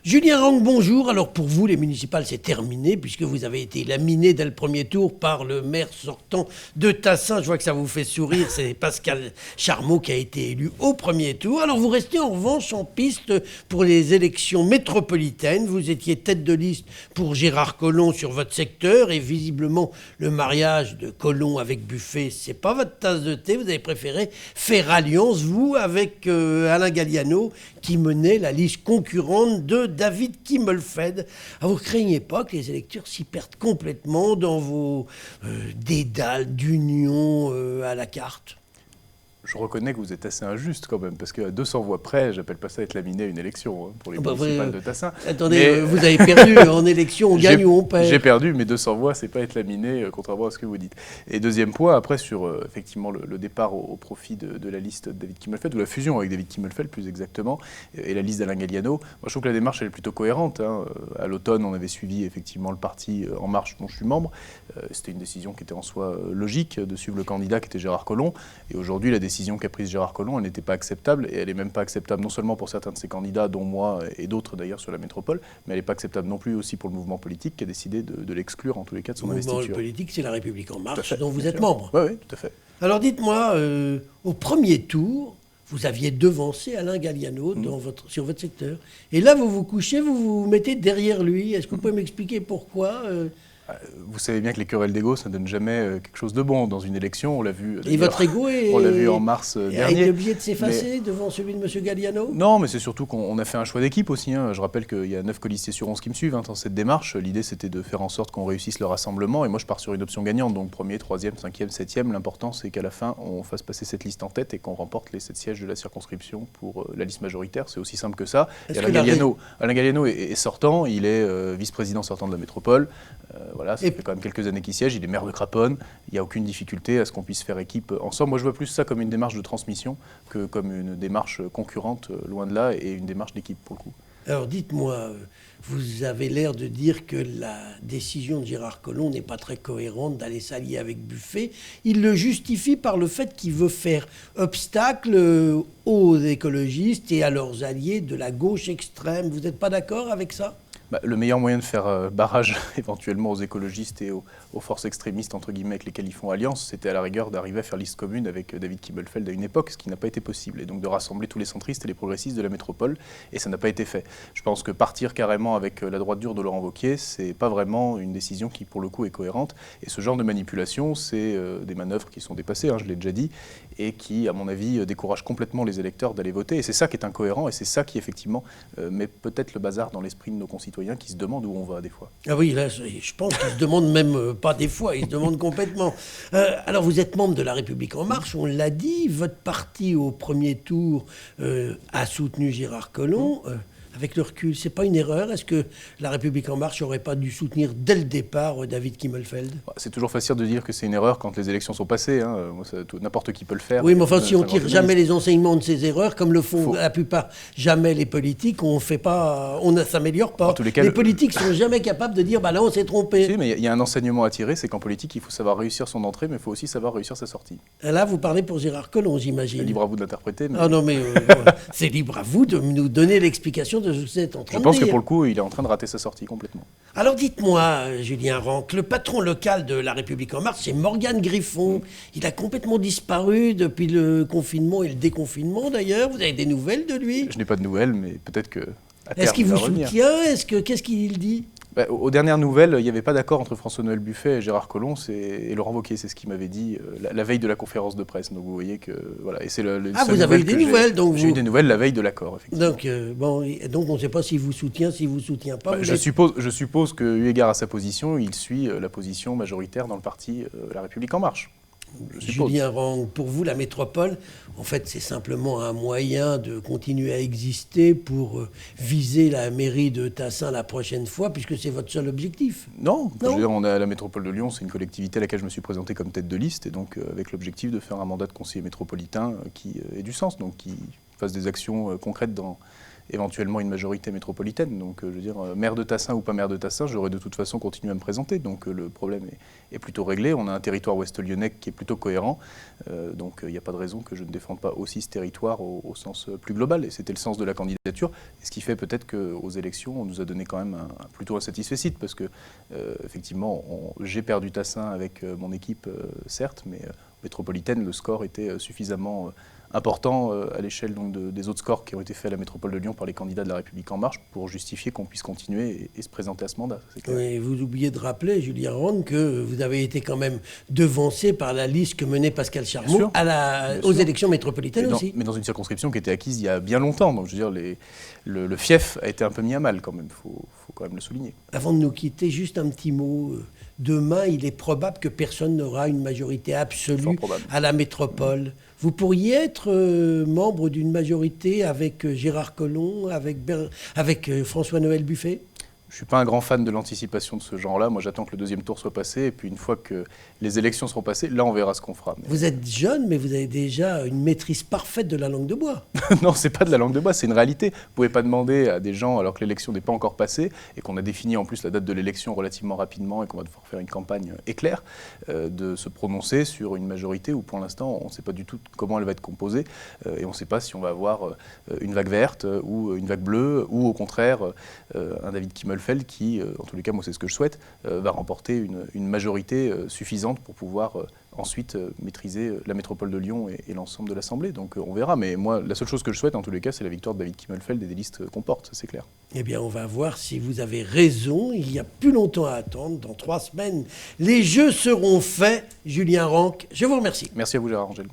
Julien Rangue, bonjour. Alors pour vous, les municipales, c'est terminé puisque vous avez été laminé dès le premier tour par le maire sortant de Tassin. Je vois que ça vous fait sourire, c'est Pascal Charmeau qui a été élu au premier tour. Alors vous restez en revanche en piste pour les élections métropolitaines. Vous étiez tête de liste pour Gérard Collomb sur votre secteur et visiblement le mariage de Collomb avec Buffet, c'est pas votre tasse de thé. Vous avez préféré faire alliance, vous, avec Alain Galliano qui menait la liste concurrente de David Kimmelfeld. Vous ne craignez pas que les électeurs s'y perdent complètement dans vos dédales d'union à la carte? Je reconnais que vous êtes assez injuste quand même, parce qu'à 200 voix près, j'appelle pas ça être laminé à une élection pour les municipales de Tassin. Attendez, mais vous avez perdu en élection, on gagne ou on perd. J'ai perdu, mais 200 voix, c'est pas être laminé, contrairement à ce que vous dites. Et deuxième point, après, sur effectivement le départ au profit de la liste de David Kimmelfeld, ou la fusion avec David Kimmelfeld plus exactement, et la liste d'Alain Galliano, moi je trouve que la démarche elle est plutôt cohérente. À l'automne, on avait suivi effectivement le parti En Marche dont je suis membre. C'était une décision qui était en soi logique de suivre le candidat qui était Gérard Collomb. Et aujourd'hui, la décision qu'a prise Gérard Collomb, elle n'était pas acceptable, et elle n'est même pas acceptable non seulement pour certains de ses candidats, dont moi et d'autres d'ailleurs sur la métropole, mais elle n'est pas acceptable non plus aussi pour le mouvement politique qui a décidé de l'exclure en tous les cas de son investiture. Le mouvement politique, c'est La République En Marche, dont vous êtes membre. Oui, tout à fait. Alors dites-moi, au premier tour, vous aviez devancé Alain Galliano sur votre secteur. Et là, vous vous couchez, vous vous mettez derrière lui. Est-ce que vous pouvez m'expliquer pourquoi Vous savez bien que les querelles d'ego, ça ne donne jamais quelque chose de bon dans une élection. On l'a vu. Et votre ego on l'a vu en mars dernier. A été obligé de s'effacer devant celui de M. Galliano? Non, mais c'est surtout qu'on a fait un choix d'équipe aussi. Je rappelle qu'il y a 9 colistiers sur 11 qui me suivent dans cette démarche. L'idée, c'était de faire en sorte qu'on réussisse le rassemblement. Et moi, je pars sur une option gagnante. Donc, premier, troisième, cinquième, septième. L'important, c'est qu'à la fin, on fasse passer cette liste en tête et qu'on remporte les 7 sièges de la circonscription pour la liste majoritaire. C'est aussi simple que ça. Et Alain Galliano est sortant. Il est vice-président sortant de la métropole. Voilà, ça fait quand même quelques années qu'il siège, il est maire de Craponne, il n'y a aucune difficulté à ce qu'on puisse faire équipe ensemble. Moi je vois plus ça comme une démarche de transmission que comme une démarche concurrente, loin de là, et une démarche d'équipe pour le coup. Alors dites-moi, vous avez l'air de dire que la décision de Gérard Collomb n'est pas très cohérente d'aller s'allier avec Buffet. Il le justifie par le fait qu'il veut faire obstacle aux écologistes et à leurs alliés de la gauche extrême. Vous n'êtes pas d'accord avec ça ? Le meilleur moyen de faire barrage éventuellement aux écologistes et aux forces extrémistes entre guillemets avec lesquelles ils font alliance, c'était à la rigueur d'arriver à faire liste commune avec David Kimmelfeld à une époque, ce qui n'a pas été possible, et donc de rassembler tous les centristes et les progressistes de la métropole, et ça n'a pas été fait. Je pense que partir carrément avec la droite dure de Laurent Wauquiez, c'est pas vraiment une décision qui pour le coup est cohérente, et ce genre de manipulation, c'est des manœuvres qui sont dépassées, je l'ai déjà dit, et qui à mon avis découragent complètement les électeurs d'aller voter, et c'est ça qui est incohérent, et c'est ça qui effectivement met peut-être le bazar dans l'esprit de nos concitoyens qui se demandent où on va des fois. Ah oui, là, je pense qu'ils se demandent même pas des fois, ils se demandent complètement. Alors, vous êtes membre de La République En Marche, on l'a dit, votre parti au premier tour a soutenu Gérard Collomb. Avec le recul, c'est pas une erreur? Est-ce que La République En Marche n'aurait pas dû soutenir dès le départ David Kimmelfeld? C'est toujours facile de dire que c'est une erreur quand les élections sont passées. N'importe qui peut le faire. Oui, mais enfin, si on ne tire jamais les enseignements de ces erreurs, comme le font la plupart jamais les politiques, on ne s'améliore pas. En tous les cas, les politiques sont jamais capables de dire bah là, on s'est trompé. Si, mais il y a un enseignement à tirer, c'est qu'en politique, il faut savoir réussir son entrée, mais il faut aussi savoir réussir sa sortie. Là, vous parlez pour Gérard Collomb, j'imagine. C'est libre à vous de l'interpréter. Mais... Ah non, mais c'est libre à vous de nous donner l'explication de ce que vous êtes en train de dire. Je pense que pour le coup, il est en train de rater sa sortie complètement. Alors dites-moi, Julien Rangue, le patron local de La République En Marche, c'est Morgane Griffon. Il a complètement disparu depuis le confinement et le déconfinement d'ailleurs. Vous avez des nouvelles de lui? Je n'ai pas de nouvelles, mais peut-être que... Est-ce qu'il vous soutient? Qu'est-ce qu'il dit? Aux dernières nouvelles, il n'y avait pas d'accord entre François-Noël Buffet et Gérard Collomb et Laurent Wauquiez, c'est ce qu'il m'avait dit la veille de la conférence de presse. Donc vous voyez que voilà. Et c'est vous avez eu des nouvelles, donc j'ai eu des nouvelles la veille de l'accord, effectivement. Donc on ne sait pas s'il vous soutient, s'il vous soutient pas. Je suppose que, eu égard à sa position, il suit la position majoritaire dans le parti La République En Marche. Julien Rangue, pour vous, la métropole, en fait, c'est simplement un moyen de continuer à exister pour viser la mairie de Tassin la prochaine fois, puisque c'est votre seul objectif. Non. Je veux dire, on est à la métropole de Lyon, c'est une collectivité à laquelle je me suis présenté comme tête de liste, et donc avec l'objectif de faire un mandat de conseiller métropolitain qui ait du sens, donc qui fasse des actions concrètes dans éventuellement une majorité métropolitaine. Donc, je veux dire, maire de Tassin ou pas maire de Tassin, j'aurais de toute façon continué à me présenter. Donc, le problème est plutôt réglé. On a un territoire ouest-lyonnais qui est plutôt cohérent. Donc, il n'y a pas de raison que je ne défende pas aussi ce territoire au sens plus global. Et c'était le sens de la candidature. Et ce qui fait peut-être qu'aux élections, on nous a donné quand même plutôt un satisfecit. Parce que, effectivement, j'ai perdu Tassin avec mon équipe, certes, mais métropolitaine, le score était suffisamment important à l'échelle des autres scores qui ont été faits à la métropole de Lyon par les candidats de La République En Marche pour justifier qu'on puisse continuer et se présenter à ce mandat. Oui, vous oubliez de rappeler, Julien Ranc, que vous avez été quand même devancé par la liste que menait Pascal Charmeau aux élections métropolitaines aussi. Mais dans une circonscription qui était acquise il y a bien longtemps. Donc je veux dire, le fief a été un peu mis à mal quand même, il faut quand même le souligner. Avant de nous quitter, juste un petit mot. Demain, il est probable que personne n'aura une majorité absolue à la métropole. Vous pourriez être membre d'une majorité avec Gérard Collomb, avec François-Noël Buffet ? Je ne suis pas un grand fan de l'anticipation de ce genre-là. Moi, j'attends que le deuxième tour soit passé. Et puis, une fois que les élections seront passées, là, on verra ce qu'on fera. Mais... Vous êtes jeune, mais vous avez déjà une maîtrise parfaite de la langue de bois. Non, ce n'est pas de la langue de bois, c'est une réalité. Vous ne pouvez pas demander à des gens, alors que l'élection n'est pas encore passée, et qu'on a défini en plus la date de l'élection relativement rapidement, et qu'on va devoir faire une campagne éclair, de se prononcer sur une majorité où, pour l'instant, on ne sait pas du tout comment elle va être composée. Et on ne sait pas si on va avoir une vague verte, ou une vague bleue, ou au contraire, un David Kimmelfeld qui, en tous les cas, moi c'est ce que je souhaite, va remporter une majorité suffisante pour pouvoir ensuite maîtriser la métropole de Lyon et l'ensemble de l'Assemblée. Donc on verra, mais moi la seule chose que je souhaite en tous les cas c'est la victoire de David Kimmelfeld et des listes qu'on porte, ça c'est clair. Eh bien on va voir si vous avez raison, il n'y a plus longtemps à attendre, dans 3 semaines les jeux seront faits. Julien Ranc, je vous remercie. Merci à vous Gérard Angel.